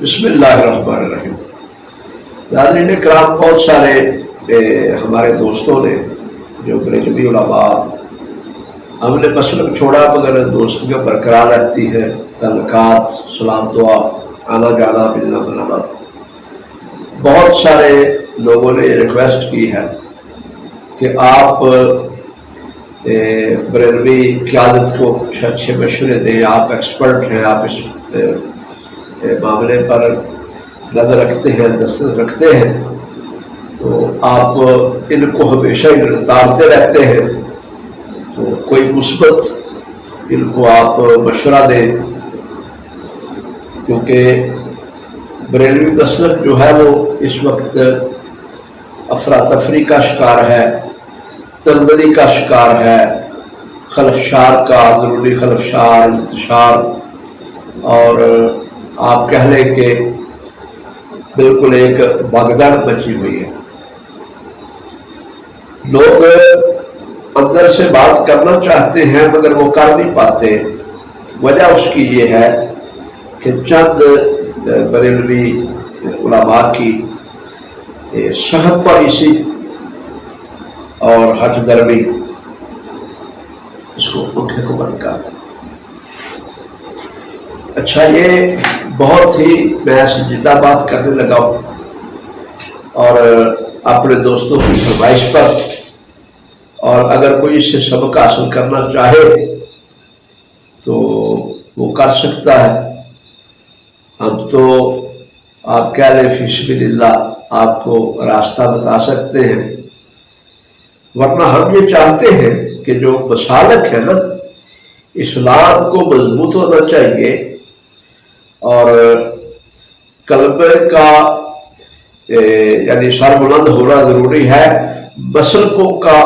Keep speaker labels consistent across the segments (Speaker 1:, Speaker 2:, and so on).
Speaker 1: بسم اللہ الرحمن الرحیم۔ ناظرین کرام، بہت سارے ہمارے دوستوں نے جو بریلوی علماء ہم نے مسلک چھوڑا مگر دوستیاں برقرار رہتی ہے، تعلقات، سلام دعا، آنا جانا، ملنا بنانا، بہت سارے لوگوں نے یہ ریکویسٹ کی ہے کہ آپ بریلوی قیادت کو اچھے مشورے دیں، آپ ایکسپرٹ ہیں، آپ اس معاملے پر نظر رکھتے ہیں، دسترس رکھتے ہیں، تو آپ ان کو ہمیشہ اتارتے رہتے ہیں، تو کوئی مثبت ان کو آپ مشورہ دیں، کیونکہ بریلوی مسلک جو ہے وہ اس وقت افراتفری کا شکار ہے، تنبلی کا شکار ہے، خلفشار کا، ضروری خلفشار، انتشار، اور آپ کہہ لیں کہ بالکل ایک بھگدڑ مچی ہوئی ہے۔ لوگ اندر سے بات کرنا چاہتے ہیں مگر وہ کر نہیں پاتے۔ وجہ اس کی یہ ہے کہ چند بریلوی علماء کی سخت پالیسی اور ہٹ درمی اس کو پنکھے کو بند کر دیں۔ اچھا، یہ بہت ہی میں سنجیدہ بات کرنے لگا ہوں، اور اپنے دوستوں کی فرمائش پر، اور اگر کوئی اس سے سبق حاصل کرنا چاہے تو وہ کر سکتا ہے۔ ہم تو آپ کہہ لیں فی سبیل اللہ آپ کو راستہ بتا سکتے ہیں، ورنہ ہم یہ چاہتے ہیں کہ جو مسالک ہے نا، اسلام کو مضبوط ہونا چاہیے، اور کلمے کا یعنی سر بلند ہونا ضروری ہے، مسلکوں کا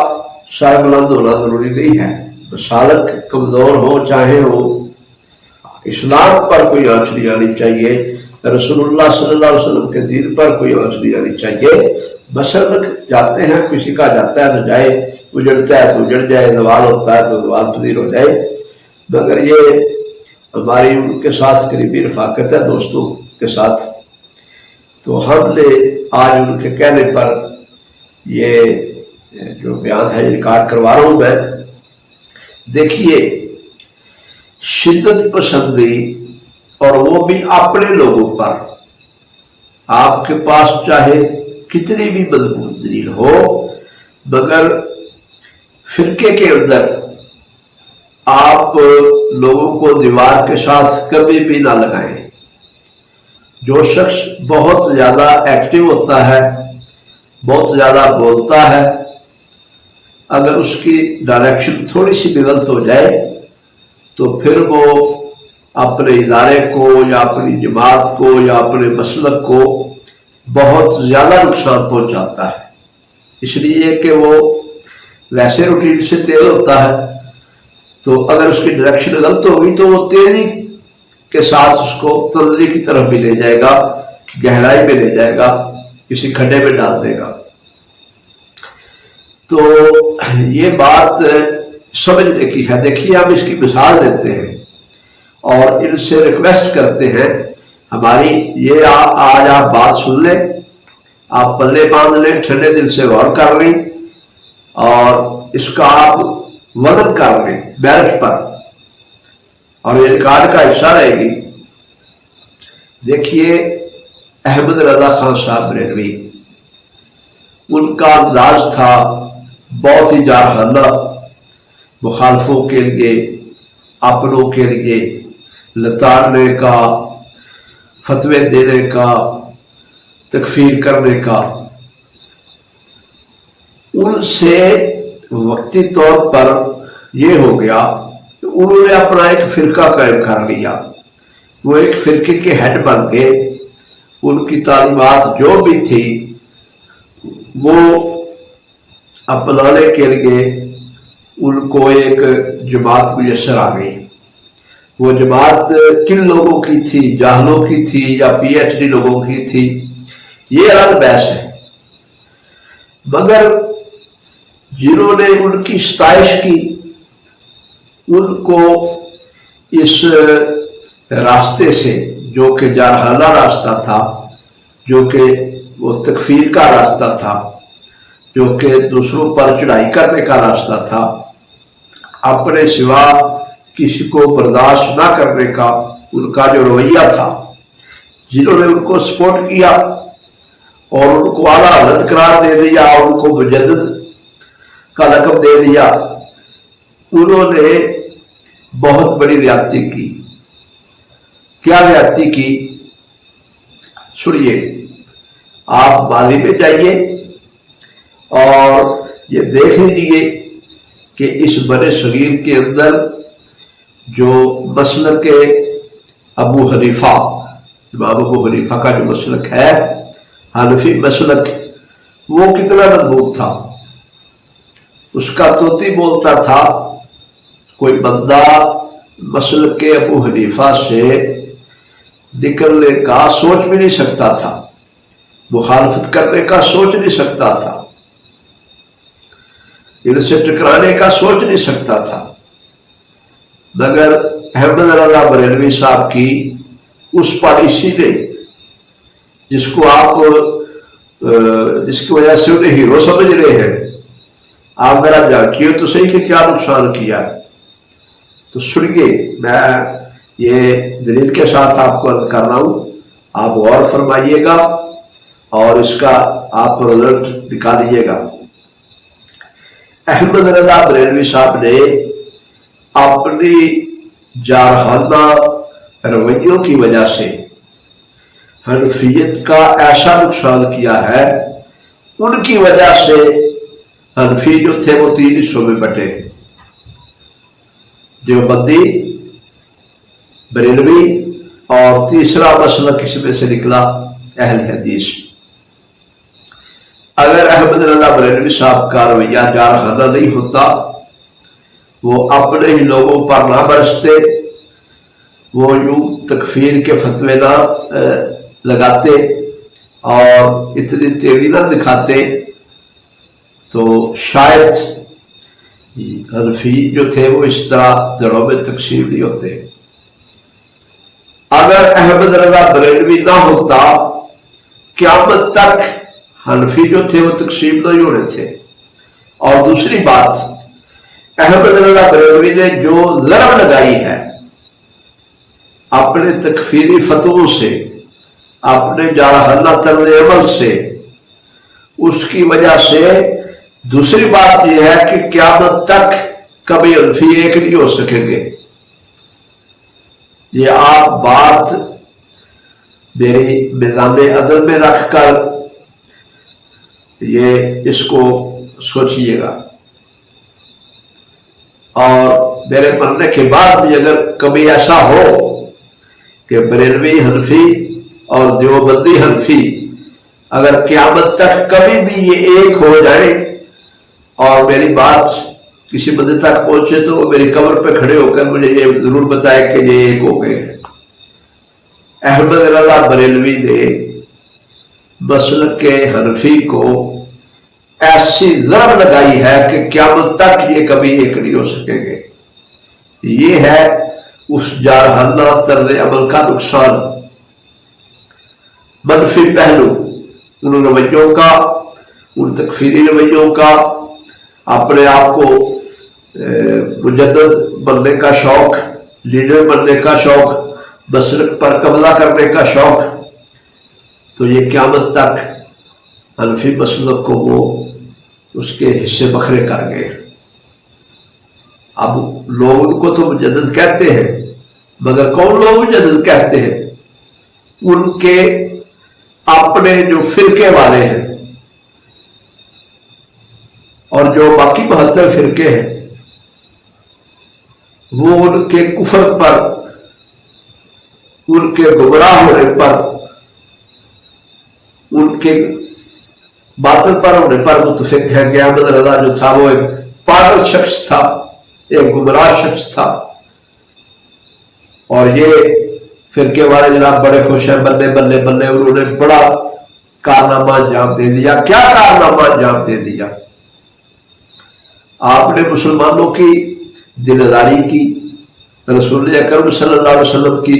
Speaker 1: سر بلند ہونا ضروری نہیں ہے۔ مسالک کمزور ہو، چاہے وہ اسلام پر کوئی آنچ نہیں آنی چاہیے، رسول اللہ صلی اللہ علیہ وسلم کے دین پر کوئی آنچ نہیں آنی چاہیے۔ مسلک جاتے ہیں، کسی کا جاتا ہے تو جائے، اجڑتا ہے تو اجڑ جائے، زوال ہوتا ہے تو زوال پذیر ہو جائے، مگر یہ ہماری ان کے ساتھ قریبی رفاقت ہے، دوستوں کے ساتھ، تو ہم نے آج ان کے کہنے پر یہ جو بیان ہے ریکارڈ کروا رہا ہوں میں۔ دیکھیے، شدت پسندی اور وہ بھی اپنے لوگوں پر، آپ کے پاس چاہے کتنی بھی مضبوط دلیل ہو مگر فرقے کے اندر آپ لوگوں کو دیوار کے ساتھ کبھی بھی نہ لگائیں۔ جو شخص بہت زیادہ ایکٹیو ہوتا ہے، بہت زیادہ بولتا ہے، اگر اس کی ڈائریکشن تھوڑی سی بھی غلط ہو جائے تو پھر وہ اپنے ادارے کو یا اپنی جماعت کو یا اپنے مسلک کو بہت زیادہ نقصان پہنچاتا ہے، اس لیے کہ وہ ویسے روٹین سے تیز ہوتا ہے، تو اگر اس کی ڈائریکشن غلط ہوگی تو وہ تیزی کے ساتھ اس کو تللی کی طرف بھی لے جائے گا، گہرائی میں لے جائے گا، کسی کھڈے میں ڈال دے گا۔ تو یہ بات سمجھنے کی ہے۔ دیکھیے، ہم اس کی مثال دیتے ہیں اور ان سے ریکویسٹ کرتے ہیں، ہماری یہ آج آپ بات سن لیں، آپ پلے باندھ لیں، ٹھنڈے دل سے غور کر لیں، اور اس کا آپ وزن کر لیں میرٹ پر، اور یہ ریکارڈ کا حصہ رہے گی۔ دیکھیے، احمد رضا خان صاحب بریلوی، ان کا انداز تھا بہت ہی جارحانہ، مخالفوں کے لیے، اپنوں کے لیے لتاڑنے کا، فتوے دینے کا، تکفیر کرنے کا۔ ان سے وقتی طور پر یہ ہو گیا کہ انہوں نے اپنا ایک فرقہ قائم کر لیا، وہ ایک فرقے کے ہیڈ بن گئے۔ ان کی تعلیمات جو بھی تھی وہ اپنانے کے لیے ان کو ایک جماعت میسر آ گئی۔ وہ جماعت کن لوگوں کی تھی، جاہلوں کی تھی یا پی ایچ ڈی لوگوں کی تھی، یہ الگ بحث ہے، مگر جنہوں نے ان کی ستائش کی، ان کو اس راستے سے جو کہ جارحانہ راستہ تھا، جو کہ وہ تکفیر کا راستہ تھا، جو کہ دوسروں پر چڑھائی کرنے کا راستہ تھا، اپنے سوا کسی کو برداشت نہ کرنے کا ان کا جو رویہ تھا، جنہوں نے ان کو سپورٹ کیا اور ان کو اعلیٰ حضرت قرار دے دیا اور ان کو مجدد کا لقب دے دیا، انہوں نے بہت بڑی زیادتی کی۔ کیا زیادتی کی؟ سنیے، آپ ماضی میں جائیے اور یہ دیکھ لیجیے کہ اس بڑے صغیر کے اندر جو مسلک ابو حنیفہ، امام ابو حنیفہ کا جو مسلک ہے حنفی مسلک، وہ کتنا مضبوط تھا۔ اس کا طوطی بولتا تھا کوئی بندہ مسلک ابو حنیفہ سے نکلنے کا سوچ بھی نہیں سکتا تھا، مخالفت کرنے کا سوچ نہیں سکتا تھا، ان سے ٹکرانے کا سوچ نہیں سکتا تھا، مگر احمد رضا بریلوی صاحب کی اس پالیسی نے، جس کو آپ جس کی وجہ سے انہیں ہیرو سمجھ رہے ہیں، آپ ذرا جانچیے تو صحیح کہ کیا نقصان کیا ہے۔ تو سنیے، میں یہ دلیل کے ساتھ آپ کو عرض کر رہا ہوں، آپ غور فرمائیے گا اور اس کا آپ رزلٹ نکالیے گا۔ احمد رضا بریلوی صاحب نے اپنی جارحانہ رویوں کی وجہ سے حنفیت کا ایسا نقصان کیا ہے، ان کی وجہ سے حنفی جو تھے وہ 3 حصوں میں بٹے، دیوبندی، بریلوی اور تیسرا مسلک اس میں سے نکلا اہل حدیث۔ اگر احمد رضا بریلوی صاحب کا رویہ جارحانہ نہیں ہوتا، وہ اپنے ہی لوگوں پر نہ برستے، وہ یوں تکفیر کے فتوے نہ لگاتے اور اتنی تیزی نہ دکھاتے، تو شاید حنفی جو تھے وہ اس طرح دڑوں میں تقسیم نہیں ہوتے۔ اگر احمد رضا بریلوی نہ ہوتا، قیامت تک حنفی جو تھے وہ تقسیم نہیں ہونے تھے۔ اور دوسری بات، احمد رضا بریلوی نے جو لڑم لگائی ہے اپنے تکفیری فتووں سے، اپنے جارحانہ طرز عمل سے، اس کی وجہ سے دوسری بات یہ ہے کہ قیامت تک کبھی حنفی ایک نہیں ہو سکیں گے۔ یہ آپ بات میری میدان عدل میں رکھ کر یہ اس کو سوچئے گا، اور میرے مرنے کے بعد بھی اگر کبھی ایسا ہو کہ بریلوی حنفی اور دیوبندی حنفی اگر قیامت تک کبھی بھی یہ ایک ہو جائے اور میری بات کسی بندے تک پہنچے تو وہ میری قبر پہ کھڑے ہو کر مجھے یہ ضرور بتائے کہ یہ ایک ہو گئے۔ احمد رضا بریلوی نے مسلک حنفی کو ایسی ضرب لگائی ہے کہ قیامت تک یہ کبھی ایک نہیں ہو سکیں گے۔ یہ ہے اس جارحانہ طرز عمل کا نقصان، منفی پہلو ان رویوں کا، ان تکفیری رویوں کا، اپنے آپ کو مجدد بننے کا شوق، لیڈر بننے کا شوق، مسلک پر قبضہ کرنے کا شوق، تو یہ قیامت تک حنفی مسلک کو وہ اس کے حصے بکھرے کر گئے۔ اب لوگ ان کو تو مجدد کہتے ہیں، مگر کون لوگ مجدد کہتے ہیں؟ ان کے اپنے جو فرقے والے ہیں اور جو باقی 72 فرقے ہیں، وہ ان کے کفر پر، ان کے گمراہ ہونے پر، ان کے باطل پر ہونے پر متفق ہے کہ احمد رضا جو تھا وہ ایک پاگل شخص تھا، ایک گمراہ شخص تھا۔ اور یہ فرقے والے جناب بڑے خوش ہیں، بلے بلے بلے، انہوں نے بڑا کارنامہ انجام دے دیا۔ کیا کارنامہ انجام دے دیا؟ آپ نے مسلمانوں کی دلداری کی، رسول اکرم صلی اللہ علیہ وسلم کی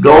Speaker 1: 9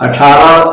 Speaker 1: 18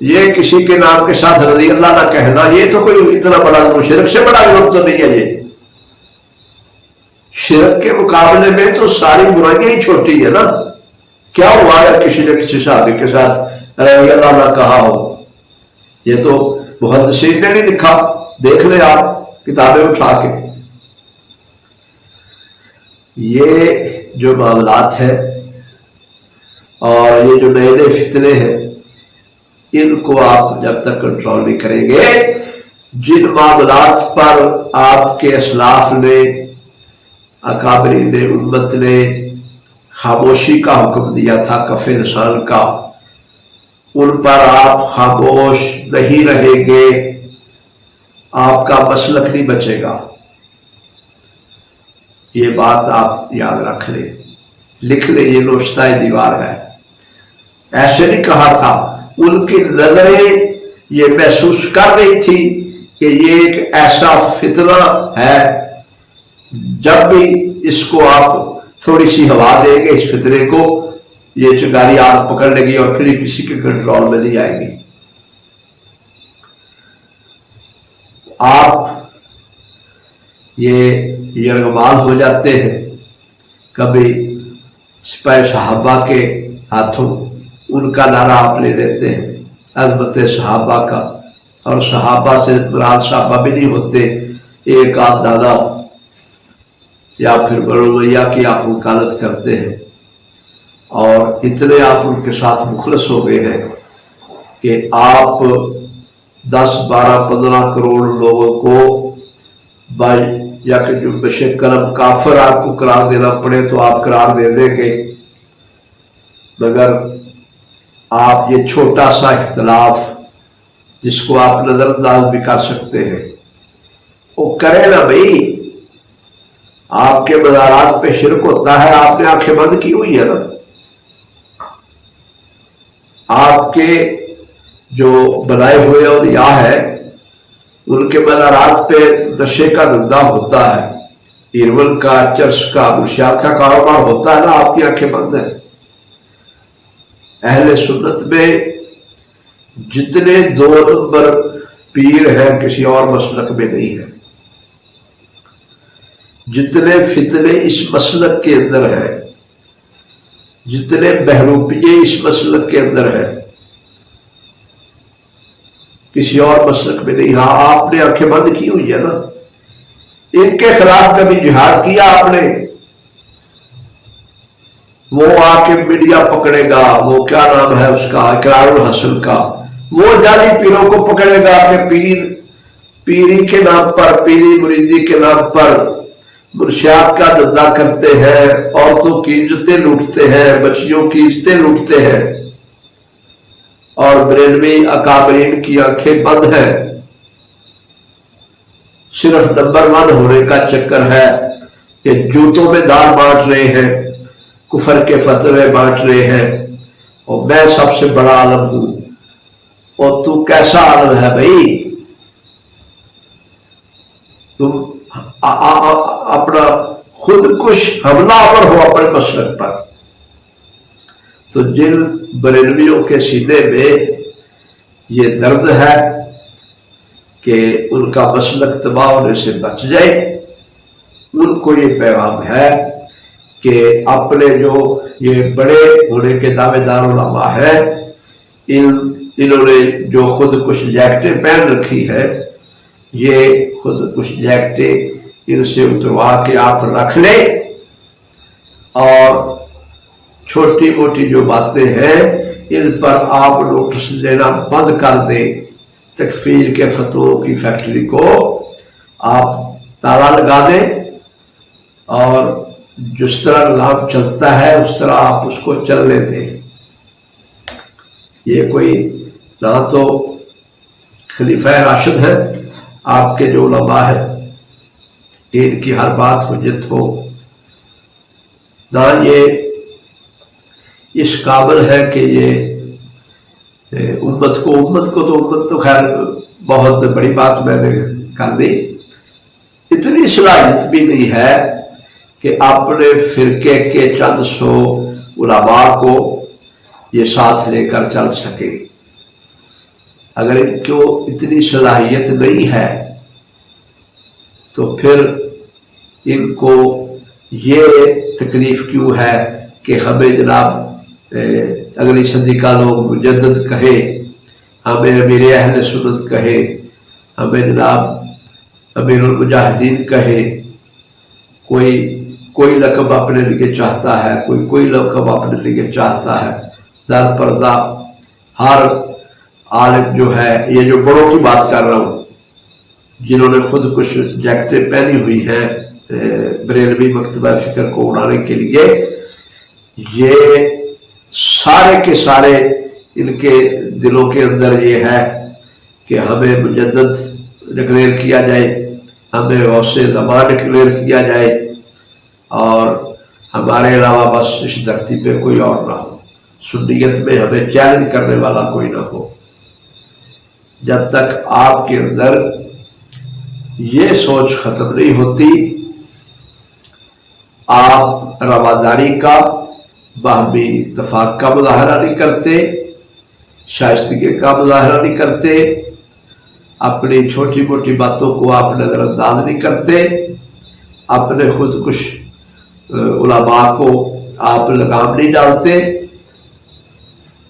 Speaker 1: یہ کسی کے نام کے ساتھ رضی اللہ نہ کہنا، یہ تو کوئی اتنا بڑا ظلم، شرک سے بڑا ظلم تو نہیں ہے یہ. شرک کے مقابلے میں تو ساری برائیاں ہی چھوٹی ہے نا. کیا ہوا ہے کسی نے کسی صحابی کے ساتھ رضی اللہ نہ کہا ہو؟ یہ تو محدثین نے نہیں لکھا، دیکھ لیں آپ کتابیں اٹھا کے. یہ جو معاملات ہیں اور یہ جو نئے نئے فتنے ہیں، ان کو آپ جب تک کنٹرول نہیں کریں گے، جن معاملات پر آپ کے اسلاف نے، اکابرین امت نے خاموشی کا حکم دیا تھا، کف لسان کا، ان پر آپ خاموش نہیں رہیں گے، آپ کا مسلک نہیں بچے گا. یہ بات آپ یاد رکھ لیں، لکھ لیں، یہ نوشتہ دیوار ہے. ایسے نہیں کہا تھا، ان کی نظریں یہ محسوس کر رہی تھی کہ یہ ایک ایسا فتنہ ہے، جب بھی اس کو آپ تھوڑی سی ہوا دیں گے اس فتنے کو، یہ چنگاری آگ پکڑ لے گی اور پھر کسی کے کنٹرول میں نہیں آئے گی. آپ یہ یرغمال ہو جاتے ہیں کبھی سپاہ صحابہ کے ہاتھوں، ان کا نعرہ آپ لے لیتے ہیں عظمت صحابہ کا، اور صحابہ سے مراد صحابہ بھی نہیں ہوتے، ایک آدھ دادا یا پھر بڑویا کی آپ وکالت کرتے ہیں، اور اتنے آپ ان کے ساتھ مخلص ہو گئے ہیں کہ آپ 10 12 15 کروڑ لوگوں کو یا کہ جو بشکرم کافر آپ کو قرار دینا پڑے تو آپ قرار دے دیں گے، مگر آپ یہ چھوٹا سا اختلاف جس کو آپ نظر انداز بھی کر سکتے ہیں وہ کرے نا بھائی. آپ کے مزارات پہ شرک ہوتا ہے، آپ نے آنکھیں بند کی ہوئی ہے نا. آپ کے جو بنائے ہوئے اولیاء ہے ان کے مزارات پہ نشے کا دھندا ہوتا ہے، ایرول کا، چرس کا، منشیات کا کاروبار ہوتا ہے نا، آپ کی آنکھیں بند ہیں. اہل سنت میں جتنے 2 نمبر پیر ہیں کسی اور مسلک میں نہیں ہے، جتنے فتنے اس مسلک کے اندر ہیں، جتنے بہروپیے اس مسلک کے اندر ہیں، کسی اور مسلک میں نہیں. ہاں آپ نے آنکھیں بند کی ہوئی ہے نا. ان کے خلاف کبھی جہاد کیا آپ نے؟ وہ آ کے میڈیا پکڑے گا، وہ کیا نام ہے اس کا، اقرار الحسن کا، وہ جعلی پیروں کو پکڑے گا کہ پیری کے نام پر، پیری مریدی کے نام پر منشیات کا دھندا کرتے ہیں، عورتوں کی عزتیں لوٹتے ہیں، بچیوں کی عزتیں لوٹتے ہیں، اور بریلوی اکابرین کی آنکھیں بند ہیں. صرف نمبر 1 ہونے کا چکر ہے کہ جوتوں میں دار بانٹ رہے ہیں، کفر کے فتوے بانٹ رہے ہیں، اور میں سب سے بڑا عالم ہوں. اور تو کیسا عالم ہے بھائی؟ تم اپنا خود کش حملہ آور ہو اپنے مسلک پر. تو جن بریلویوں کے سینے میں یہ درد ہے کہ ان کا مسلک تباہ ہونے سے بچ جائے، ان کو یہ پیغام ہے کہ اپنے جو یہ بڑے ہونے کے دعوے دار علماء ہیں، انہوں نے جو خود کش جیکٹیں پہن رکھی ہے، یہ خود کش جیکٹیں ان سے اتروا کے آپ رکھ لیں، اور چھوٹی موٹی جو باتیں ہیں ان پر آپ نوٹس دینا بند کر دیں. تکفیر کے فتووں کی فیکٹری کو آپ تالا لگا دیں، اور جس طرح نظام چلتا ہے اس طرح آپ اس کو چلنے دیں. یہ کوئی نہ تو خلیفہ راشد ہے آپ کے جو علماء ہیں کہ ان کی ہر بات حجت ہو، نہ یہ اس قابل ہے کہ یہ امت کو خیر بہت بڑی بات میں نے کر دی، اتنی صلاحیت بھی نہیں ہے کہ اپنے فرقے کے چند 100 علماء کو یہ ساتھ لے کر چل سکے. اگر ان کو اتنی صلاحیت نہیں ہے تو پھر ان کو یہ تکلیف کیوں ہے کہ ہمیں جناب اگلی صدی کا لوگ مجدد کہے، ہمیں امیر اہل سنت کہے، ہمیں جناب امیر المجاہدین کہے، کوئی لقب اپنے لیے چاہتا ہے، کوئی لقب اپنے لیے چاہتا ہے۔ در پردہ ہر عالم جو ہے، یہ جو بڑوں کی بات کر رہا ہوں جنہوں نے خود کچھ جیکٹیں پہنی ہوئی ہیں بریلوی مکتبہ فکر کو اڑانے کے لیے، یہ سارے کے سارے ان کے دلوں کے اندر یہ ہے کہ ہمیں مجدد ڈکلیئر کیا جائے، ہمیں غوث زمان ڈکلیئر کیا جائے، اور ہمارے علاوہ بس اس دھرتی پہ کوئی اور نہ ہو، سنیت میں ہمیں چیلنج کرنے والا کوئی نہ ہو۔ جب تک آپ کے اندر یہ سوچ ختم نہیں ہوتی، آپ رواداری کا، باہمی اتفاق کا مظاہرہ نہیں کرتے، شائستگی کا مظاہرہ نہیں کرتے، اپنی چھوٹی موٹی باتوں کو آپ نظر انداز نہیں کرتے، اپنے خود کش علماء کو آپ لگام نہیں ڈالتے،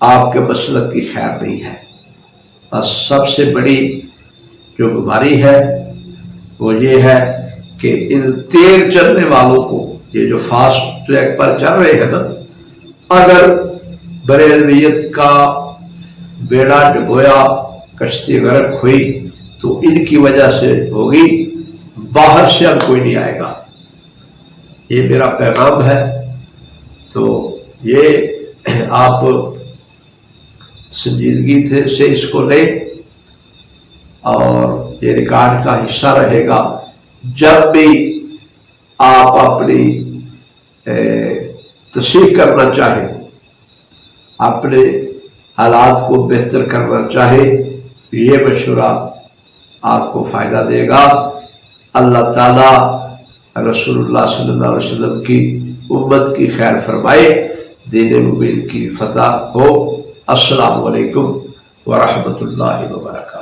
Speaker 1: آپ کے مسلک کی خیر نہیں ہے۔ بس سب سے بڑی جو بیماری ہے وہ یہ ہے کہ ان تیز چلنے والوں کو، یہ جو فاسٹ ٹریک پر چل رہے ہیں نا، اگر بریلویت کا بیڑا ڈبویا، کشتی غرق ہوئی تو ان کی وجہ سے ہوگی، باہر سے اب کوئی نہیں آئے گا۔ یہ میرا پیغام ہے، تو یہ آپ سنجیدگی سے اس کو لیں، اور یہ ریکارڈ کا حصہ رہے گا۔ جب بھی آپ اپنی تصحیح کرنا چاہیں، اپنے حالات کو بہتر کرنا چاہے، یہ مشورہ آپ کو فائدہ دے گا۔ اللہ تعالیٰ رسول اللہ صلی اللہ علیہ وسلم کی امت کی خیر فرمائے، دین مبین کی فتح ہو۔ السلام علیکم ورحمۃ اللہ وبرکاتہ۔